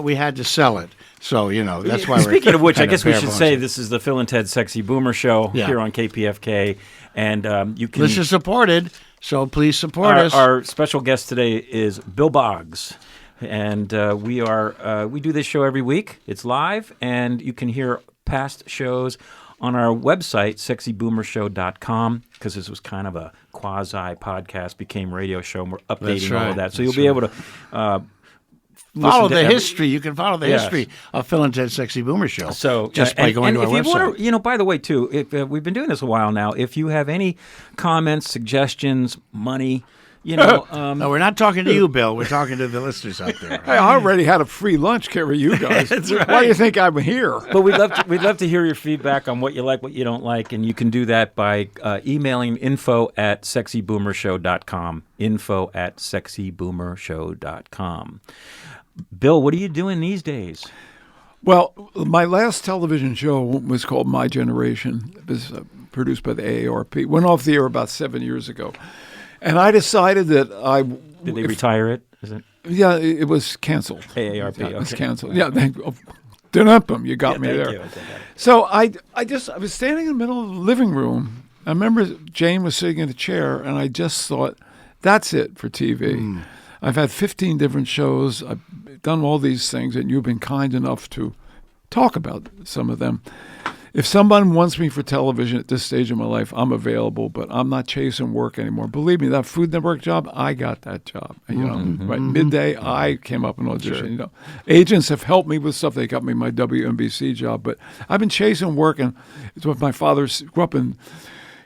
we had to sell it. So, that's why Speaking of which, I kind guess we bare should bones. say this is the Phil and Ted Sexy Boomer Show Yeah. here on KPFK. And you can... This is supported, so please support us. Our special guest today is Bill Boggs. And we do this show every week. It's live, and you can hear past shows on our website, sexyboomershow.com, because this was kind of a quasi-podcast, became radio show, and we're updating all of that. So you'll be able to follow the every- history. You can follow the Yes. history of Phil and Ted's Sexy Boomer Show. So just by going to our if you website. wanna, by the way, too, if we've been doing this a while now, if you have any comments, suggestions, money, No, we're not talking to you, Bill. We're talking to the listeners out there. I already had a free lunch, Kerry. You guys. That's right. Why do you think I'm here? But we'd love to hear your feedback on what you like, what you don't like, and you can do that by emailing info@sexyboomershow.com. info@sexyboomershow.com. Bill, what are you doing these days? Well, my last television show was called My Generation. It was produced by the AARP. Went off the air about 7 years ago. And I decided that Did they retire it? Is it Yeah, it was canceled. AARP? It was Okay. canceled. Yeah, dun-up-em, you got me Thank there. you. So I was standing in the middle of the living room. I remember Jane was sitting in a chair, and I just thought, that's it for TV. I've had 15 different shows. I've done all these things, and you've been kind enough to talk about some of them. If someone wants me for television at this stage of my life, I'm available, but I'm not chasing work anymore. Believe me, that Food Network job, I got that job. Right midday, I came up and auditioned. Sure. Agents have helped me with stuff. They got me my WNBC job, but I've been chasing work, and it's what my father grew up in.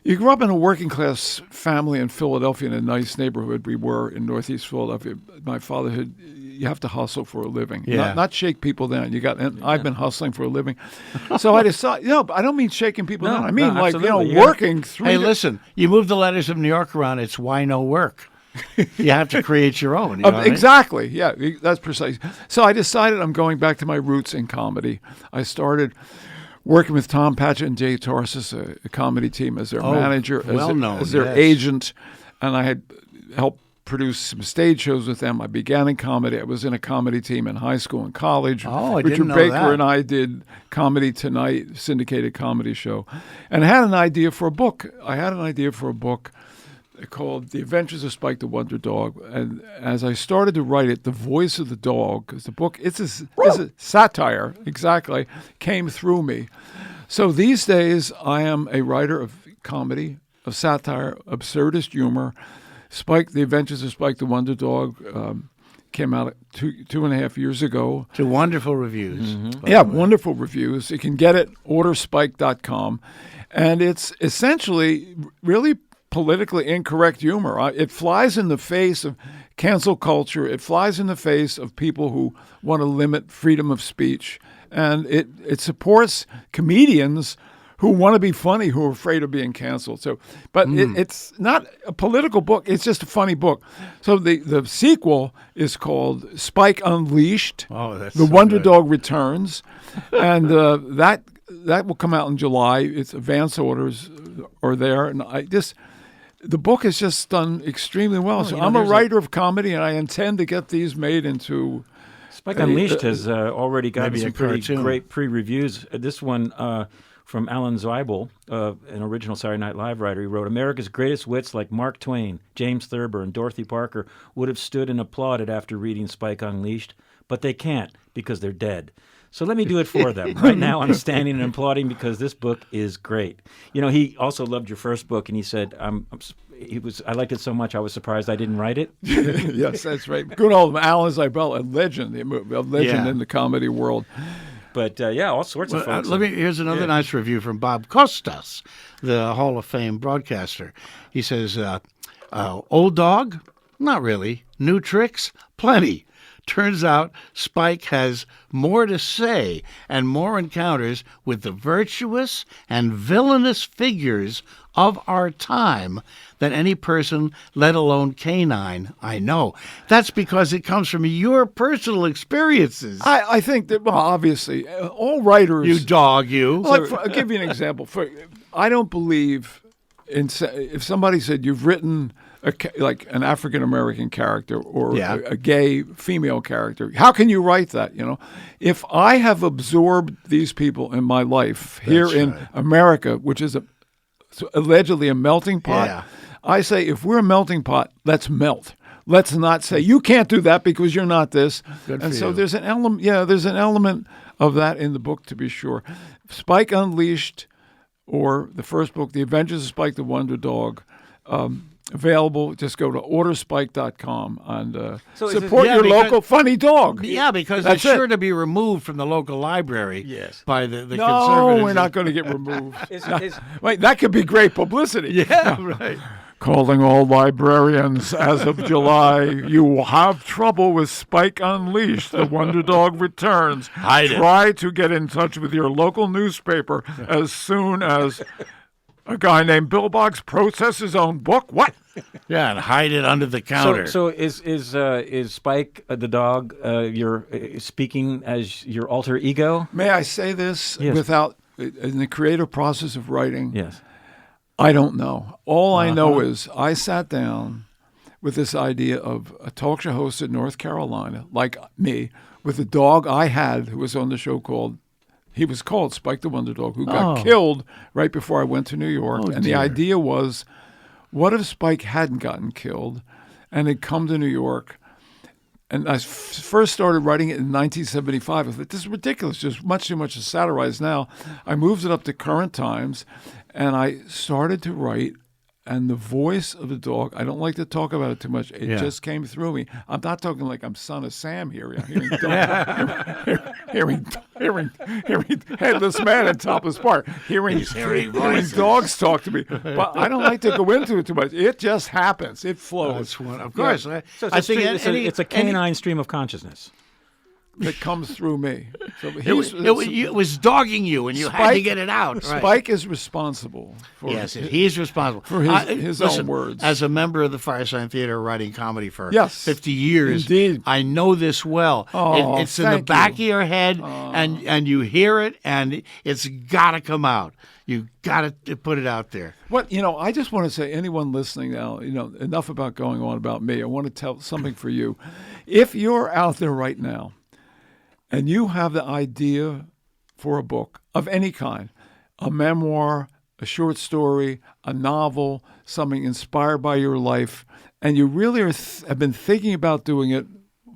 You grew up in a working class family in Philadelphia in a nice neighborhood. We were in Northeast Philadelphia. My father had, you have to hustle for a living, not shake people down. And I've been hustling for a living. So I decided, I don't mean shaking people down. I mean, working through. Hey, listen, you move the letters of New York around, it's why no work. You have to create your own. You know what I mean? Exactly. Yeah, that's precise. So I decided I'm going back to my roots in comedy. I started working with Tom Patchett and Jay Tarsis, a comedy team, as their manager, as their agent, and I had helped produce some stage shows with them. I began in comedy. I was in a comedy team in high school and college. Oh, I Richard didn't know Baker that. and I did Comedy Tonight, syndicated comedy show, and I had an idea for a book. Called The Adventures of Spike the Wonder Dog. And as I started to write it, the voice of the dog, because the book, it's a satire, exactly, came through me. So these days, I am a writer of comedy, of satire, absurdist humor. Spike, The Adventures of Spike the Wonder Dog came out 2.5 years ago. To wonderful reviews. Yeah, wonderful reviews. You can get it, orderspike.com. And it's essentially really politically incorrect humor. It flies in the face of cancel culture. It flies in the face of people who want to limit freedom of speech. And it supports comedians who want to be funny, who are afraid of being canceled. So, but it's not a political book. It's just a funny book. So the sequel is called Spike Unleashed. Oh, that's The so Wonder good. Dog Returns. And that will come out in July. It's advance orders are there. And the book has just done extremely well. So I'm a writer of comedy, and I intend to get these made into. Spike Unleashed has already gotten maybe some a pretty cartoon. great pre-reviews. This one from Alan Zeibel, an original Saturday Night Live writer, he wrote, America's greatest wits like Mark Twain, James Thurber, and Dorothy Parker would have stood and applauded after reading Spike Unleashed, but they can't because they're dead. So let me do it for them. Right now I'm standing and applauding because this book is great. He also loved your first book, and he said, I liked it so much I was surprised I didn't write it. Yes, that's right. Good old Alan Zeibel, a legend in the comedy world. But all sorts of folks. Here's another nice review from Bob Costas, the Hall of Fame broadcaster. He says, old dog? Not really. New tricks? Plenty. Turns out Spike has more to say and more encounters with the virtuous and villainous figures of our time than any person, let alone canine, I know. That's because it comes from your personal experiences. I think that, obviously, all writers... You dog, you. I'll give you an example. I don't believe if somebody said you've written like an African-American character or a gay female character, how can you write that, If I have absorbed these people in my life here in America, which is allegedly a melting pot, I say if we're a melting pot, let's melt. Let's not say you can't do that because you're not this. And so there's an element. Yeah, there's an element of that in the book, to be sure. Spike Unleashed, or the first book, The Adventures of Spike the Wonder Dog, available. Just go to orderspike.com and support your local funny dog. Yeah, because it's sure to be removed from the local library. Yes. By the No, conservatives. we're not going to get removed. Wait, that could be great publicity. Yeah, right. Calling all librarians as of July. You will have trouble with Spike Unleashed. The Wonder Dog returns. Try to get in touch with your local newspaper as soon as a guy named Bill Boggs protests his own book. What? Yeah, and hide it under the counter. So is Spike the dog? You're speaking as your alter ego. May I say this without in the creative process of writing? Yes. I don't know. All I know is I sat down with this idea of a talk show host in North Carolina, like me, with a dog I had who was on the show he was called Spike the Wonder Dog, who got killed right before I went to New York. And the idea was, what if Spike hadn't gotten killed and had come to New York? And I first started writing it in 1975. I thought, this is ridiculous, just much too much to satirize now. I moved it up to current times, and I started to write. And the voice of the dog, I don't like to talk about it too much. It just came through me. I'm not talking like I'm Son of Sam here. Hearing Headless Man and Topless Part. Hearing dogs talk to me. But I don't like to go into it too much. It just happens. It flows. Of course. So it's a canine stream of consciousness that comes through me. So it was dogging you, and you had to get it out. Spike is responsible for he's responsible for his own words. As a member of the Firesign Theater, writing comedy for 50 years, indeed. I know this well. It's in the back of your head, and you hear it, and it's got to come out. You got to put it out there. I just want to say, anyone listening now, enough about going on about me. I want to tell something for you. If you're out there right now, and you have the idea for a book of any kind, a memoir, a short story, a novel, something inspired by your life, and you really have been thinking about doing it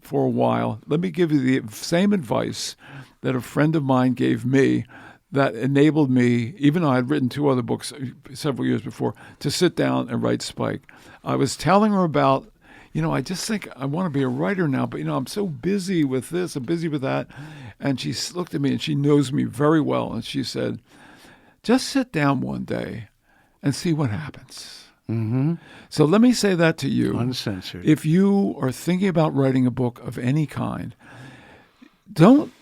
for a while, let me give you the same advice that a friend of mine gave me that enabled me, even though I had written 2 other books several years before, to sit down and write Spike. I was telling her about, I just think I want to be a writer now, but, I'm so busy with this, I'm busy with that. And she looked at me, and she knows me very well, and she said, just sit down one day and see what happens. Mm-hmm. So let me say that to you. Uncensored. If you are thinking about writing a book of any kind, don't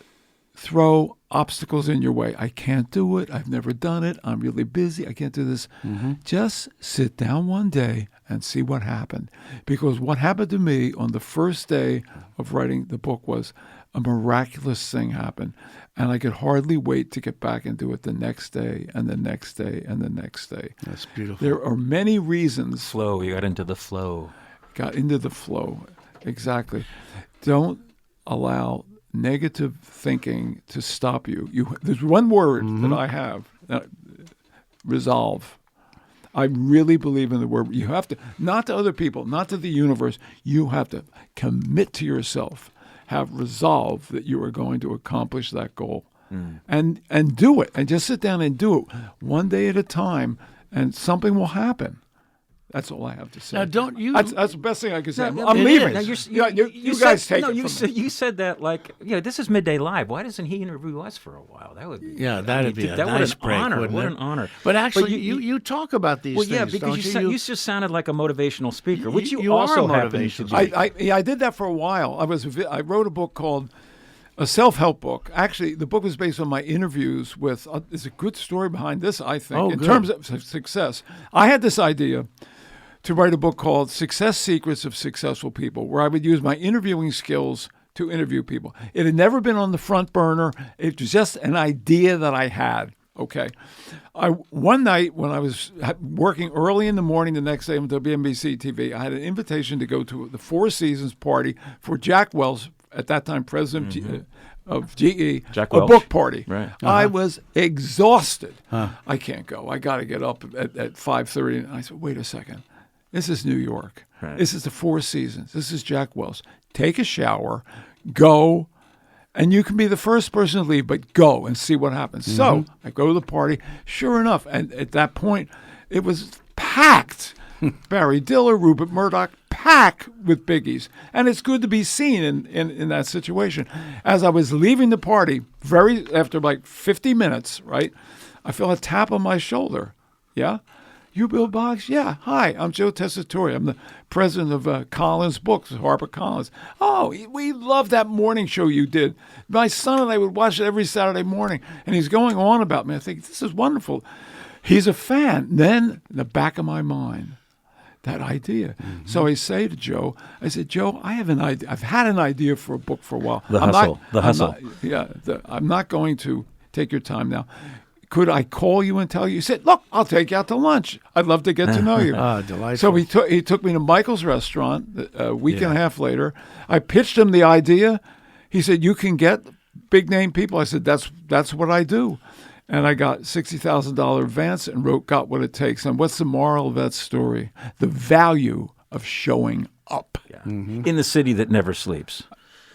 throw obstacles in your way. I can't do it. I've never done it. I'm really busy. I can't do this. Mm-hmm. Just sit down one day and see what happened. Because what happened to me on the first day of writing the book was a miraculous thing happened. And I could hardly wait to get back and do it the next day and the next day and the next day. That's beautiful. There are many reasons. Flow. You got into the flow. Got into the flow. Exactly. Don't allow negative thinking to stop you. There's one word that I have, resolve. I really believe in the word. You have to, not to other people, not to the universe, you have to commit to yourself, have resolve that you are going to accomplish that goal. And do it. And just sit down and do it one day at a time, and something will happen. That's all I have to say. Now, don't you? That's the best thing I can say. No, I'm leaving. Now you guys take it. You said that like, this is Midday Live. Why doesn't he interview us for a while? That would be that'd be a nice break. What an honor. But actually, you talk about these things. Yeah, because you just sounded like a motivational speaker, which you also are a motivational. I did that for a while. I wrote a book called a self-help book. Actually, the book was based on my interviews with. There's a good story behind this, I think, in terms of success. I had this idea to write a book called Success Secrets of Successful People, where I would use my interviewing skills to interview people. It had never been on the front burner. It was just an idea that I had. Okay. One night when I was working early in the morning the next day on WNBC TV, I had an invitation to go to the Four Seasons party for Jack Welch, at that time president of GE, Jack a Welch. book party. Right. I was exhausted. I can't go. I got to get up at 5:30. And I said, wait a second. This is New York. Right. This is the Four Seasons. This is Jack Welch. Take a shower, go, and you can be the first person to leave, but go and see what happens. Mm-hmm. So I go to the party. Sure enough, and at that point, it was packed. Barry Diller, Rupert Murdoch, packed with biggies. And it's good to be seen in that situation. As I was leaving the party, after like 50 minutes, right, I felt a tap on my shoulder. Yeah? You Bill Boggs? Yeah. Hi, I'm Joe Tessitore. I'm the president of Collins Books, HarperCollins. Oh, we love that morning show you did. My son and I would watch it every Saturday morning, and he's going on about me. I think, this is wonderful. He's a fan. Then, in the back of my mind, that idea. Mm-hmm. So I say to Joe, I said, Joe, I have an idea. I've had an idea for a book for a while. The hustle. I'm not going to take your time now. Could I call you and tell you? He said, look, I'll take you out to lunch. I'd love to get to know you. Delightful. So he took me to Michael's restaurant a week and a half later. I pitched him the idea. He said, you can get big name people. I said, that's what I do. And I got $60,000 advance and wrote Got What It Takes. And what's the moral of that story? The value of showing up. Yeah. Mm-hmm. In the city that never sleeps.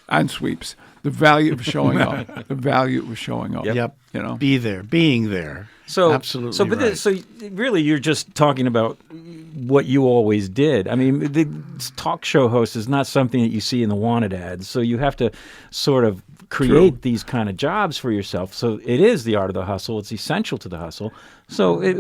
And sweeps. The value of showing up. The value of showing up. Yep. You know? Being there. So absolutely right. So really, you're just talking about what you always did. I mean, the talk show host is not something that you see in the wanted ads. So you have to sort of create these kind of jobs for yourself. So it is the art of the hustle. It's essential to the hustle. So it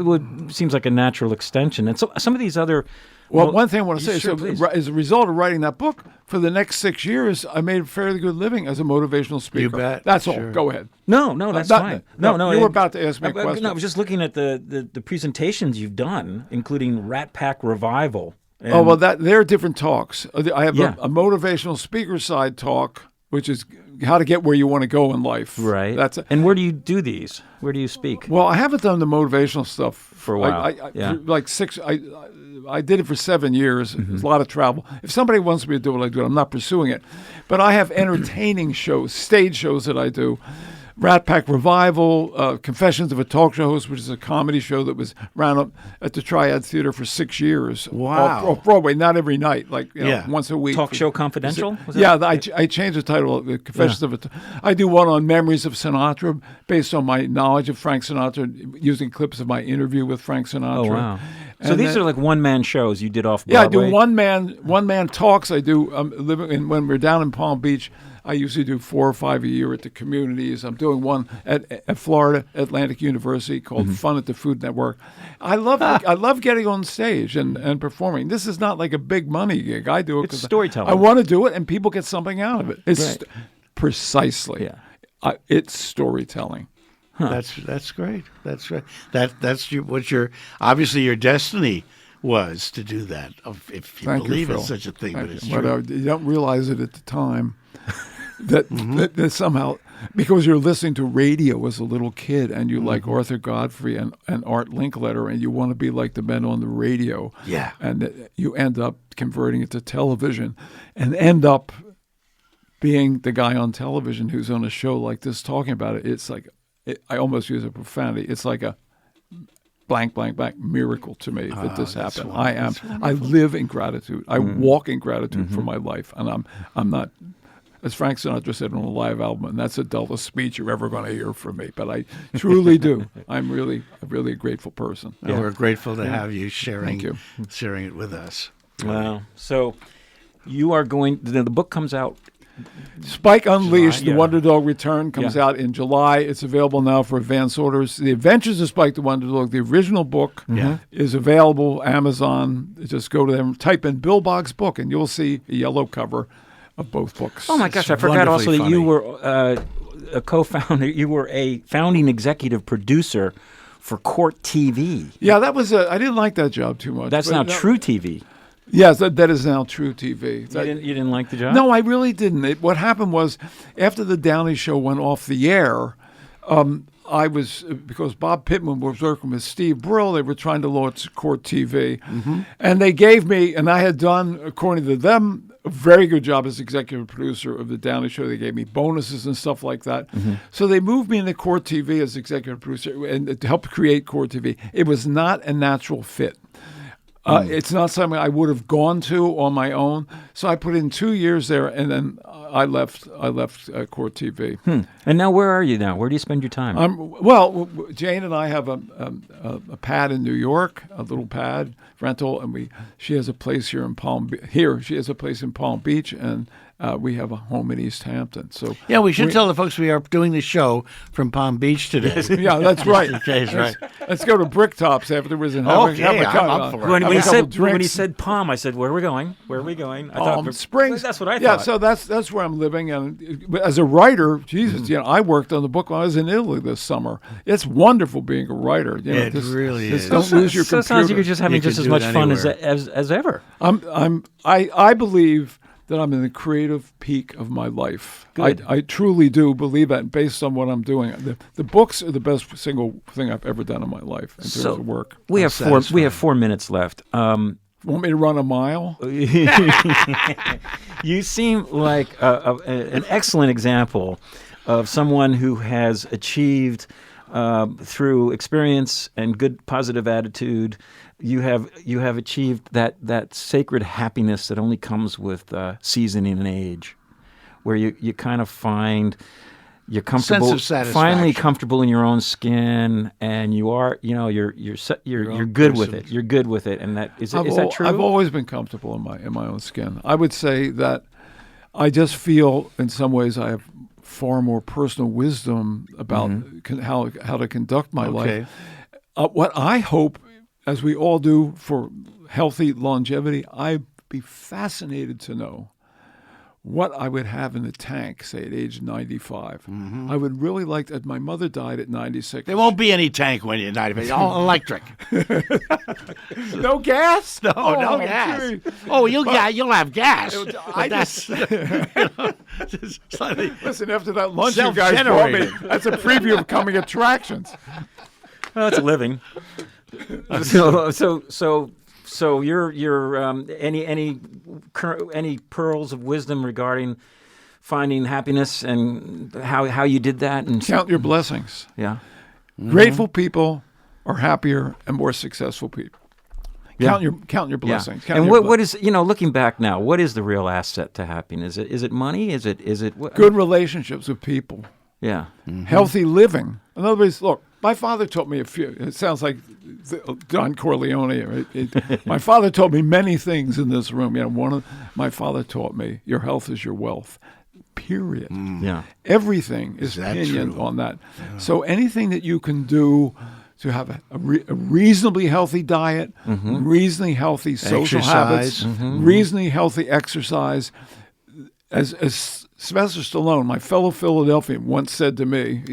seems like a natural extension. And so some of these other. Well, one thing I want to say, sure, as a result of writing that book, for the next 6 years, I made a fairly good living as a motivational speaker. You bet. That's Sure. all. Go ahead. No, that's fine. No, you were about to ask me a question. No, I was just looking at the presentations you've done, including Rat Pack Revival. And they're different talks. I have a motivational speaker side talk, which is how to get where you want to go in life. Right. And where do you do these? Where do you speak? Well, I haven't done the motivational stuff for a while. I did it for 7 years. Mm-hmm. There's a lot of travel. If somebody wants me to do it, I do it. I'm not pursuing it. But I have entertaining shows, stage shows that I do. Rat Pack Revival, Confessions of a Talk Show Host, which is a comedy show that was ran up at the Triad Theater for 6 years. Wow. Off Broadway, not every night, once a week. Talk Show Confidential? I changed the title of Confessions of a I do one on memories of Sinatra based on my knowledge of Frank Sinatra, using clips of my interview with Frank Sinatra. Oh, wow. So these are like one-man shows you did off Broadway? Yeah, I do one-man talks. I do when we're down in Palm Beach, I usually do 4 or 5 a year at the communities. I'm doing one at Florida Atlantic University called Fun at the Food Network. I love getting on stage and performing. This is not like a big money gig. I do it because storytelling. I want to do it, and people get something out of it. It's precisely. Yeah. It's storytelling. Huh. That's great. That's right. That's obviously your destiny was to do that. If you believe in such a thing, but it's true. You don't realize it at the time. That somehow, because you're listening to radio as a little kid and you like Arthur Godfrey and Art Linkletter and you want to be like the men on the radio. Yeah. And you end up converting it to television and end up being the guy on television who's on a show like this talking about it. It's like, I almost use a profanity. It's like a blank, blank, blank miracle to me that this happened. I live in gratitude. I walk in gratitude for my life. And I'm not, as Frank Sinatra said on a live album, and that's the dullest speech you're ever going to hear from me. But I truly do. I'm really a grateful person. Yeah. We're grateful to have you sharing it with us. Wow. So you are the book comes out. Spike Unleashed, The Wonder Dog Return, comes out in July. It's available now for advance orders. The Adventures of Spike the Wonder Dog, the original book, is available Amazon. Just go to them, type in Bill Boggs book, and you'll see a yellow cover of both books. Oh my gosh! I forgot also that you were a co-founder. You were a founding executive producer for Court TV. Yeah, that was. I didn't like that job too much. That's now True TV. Yes, that is now True TV. You didn't like the job? No, I really didn't. What happened was, after the Downey Show went off the air, I was, because Bob Pittman was working with Steve Brill, they were trying to launch Court TV. And they gave me, and I had done, according to them, a very good job as executive producer of the Downey Show. They gave me bonuses and stuff like that. So they moved me into Court TV as executive producer and to help create Court TV. It was not a natural fit. It's not something I would have gone to on my own. So I put in 2 years there, and then I left Court TV. And now where are you now? Where do you spend your time? Well, Jane and I have a pad in New York, a little pad rental, and she has a place here in Palm Beach, and we have a home in East Hampton. So Yeah, we should tell the folks we are doing the show from Palm Beach today. yeah, that's right. Okay, right. Let's go to Bricktops afterwards and have Okay, a I'm up for it. When have he a couple said when he drinks. said Palm, I said, "Where are we going? Where are we going?" I thought Springs. That's what I Yeah, thought. so that's where I'm living. And as a writer, Jesus, I worked on the book when I was in Italy this summer. It's wonderful being a writer. It really is. Don't lose your So it computer. sounds like you're just having You just can as do much it fun as anywhere. ever. I believe that I'm in the creative peak of my life. Good. I truly do believe that based on what I'm doing. The books are the best single thing I've ever done in my life in terms of work. We have satisfying. we have 4 minutes left. Want me to run a mile? You seem like an excellent example of someone who has achieved through experience and good positive attitude. You have achieved that sacred happiness that only comes with seasoning and age, where you kind of find you're comfortable, Sense of satisfaction. finally comfortable in your own skin, and you're good with it. You're good with it, and that is that true? I've always been comfortable in my own skin. I would say that I just feel in some ways I have far more personal wisdom about how to conduct my life. What I hope, as we all do, for healthy longevity, I'd be fascinated to know what I would have in the tank, say at age 95. I would really like that. My mother died at 96. There won't be any tank when you're 95. All electric. No gas? No gas. Gee. Oh, you'll have gas. I But that's just slightly Listen, after that lunch you guys brought me, Self-generated. that's a preview of coming attractions. Well, it's a living. So you're any pearls of wisdom regarding finding happiness and how you did that and Count your blessings. yeah. Grateful people are happier and more successful people. Yeah. Count your blessings. Count And your what is looking back now? What is the real asset to happiness? Is it money? Is it what? good relationships with people, Yeah. healthy living. In other words, look, my father taught me a few. It sounds like Don Corleone. Right? My father taught me many things in this room. My father taught me your health is your wealth. Period. Yeah. Everything is that opinion true? on that. So anything that you can do to have a reasonably healthy diet, reasonably healthy social Exercise. habits, reasonably healthy exercise. As Sylvester Stallone, my fellow Philadelphian, once said to me,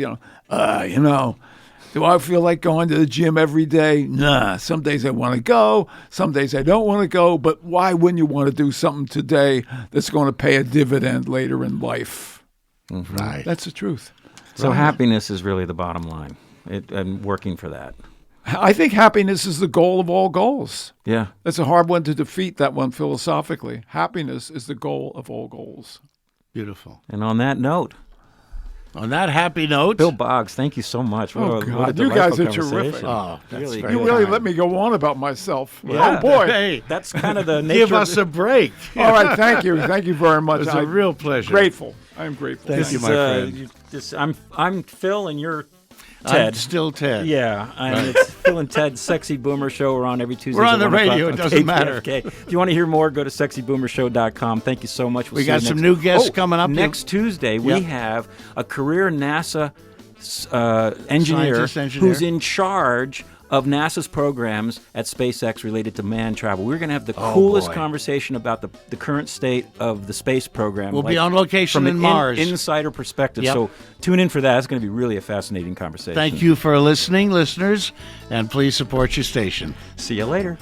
do I feel like going to the gym every day? Nah. Some days I want to go. Some days I don't want to go. But why wouldn't you want to do something today that's going to pay a dividend later in life? right. That's the truth. So happiness is really the bottom line. And working for that. I think happiness is the goal of all goals. Yeah. That's a hard one to defeat, that one philosophically. Happiness is the goal of all goals. Beautiful. And on that note, On that happy note, Bill Boggs, thank you so much. Oh, What a God. You guys delightful are terrific. conversation. Oh, that's Really very You really kind. let me go on about myself. Yeah. Oh, boy. Hey, That's kind of the nature. give us a break. All right. Thank you. Thank you very much. It was a real pleasure. Grateful. I am grateful. Thank you, my friend. I'm Phil, and you're I'm Ted. still Ted. Yeah, it's Phil and Ted's Sexy Boomer Show. We're on every Tuesday. We're on the radio. It doesn't matter. Okay. If you want to hear more, go to sexyboomershow.com. Thank you so much. We'll We see got you some next- new guests coming up. Next Tuesday, we Yep. have a career NASA engineer Scientist engineer. who's in charge of NASA's programs at SpaceX related to manned travel. We're going to have the coolest boy. conversation about the current state of the space program. We'll be on location from in an Mars. insider perspective. Yep. So tune in for that. It's going to be really a fascinating conversation. Thank you for listening, listeners, and please support your station. See you later.